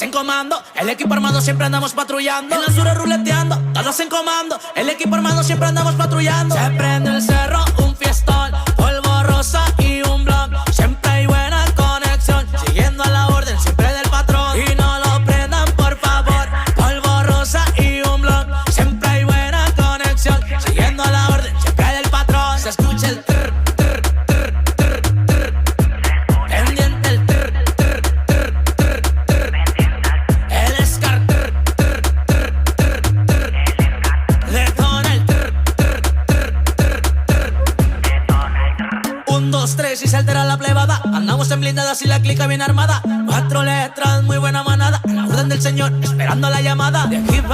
todos en comando. El equipo armado siempre andamos patrullando. En la sur ruleteando, todos en comando. El equipo armado siempre andamos patrullando. Se prende el cerro, un fiestón, polvo rosa y un blond. Siempre hay buena conexión, siguiendo a la orden siempre del patrón. Y no lo prendan por favor. Polvo rosa y un blond. Siempre hay buena conexión, siguiendo a la orden siempre del patrón. Se escucha el trr, trr, trr, trr, trr. Pendiente el trr, trr, trr, trr, trr. El Scar trr, trr, trr, trr, trr. Detona el trr, trr, trr, trr, trr. 1, 2, 3 y se altera la plebada. Andamos en blindadas y la clica bien armada. 4 letras, muy buena manada. A la orden del señor, esperando la llamada. De aquí va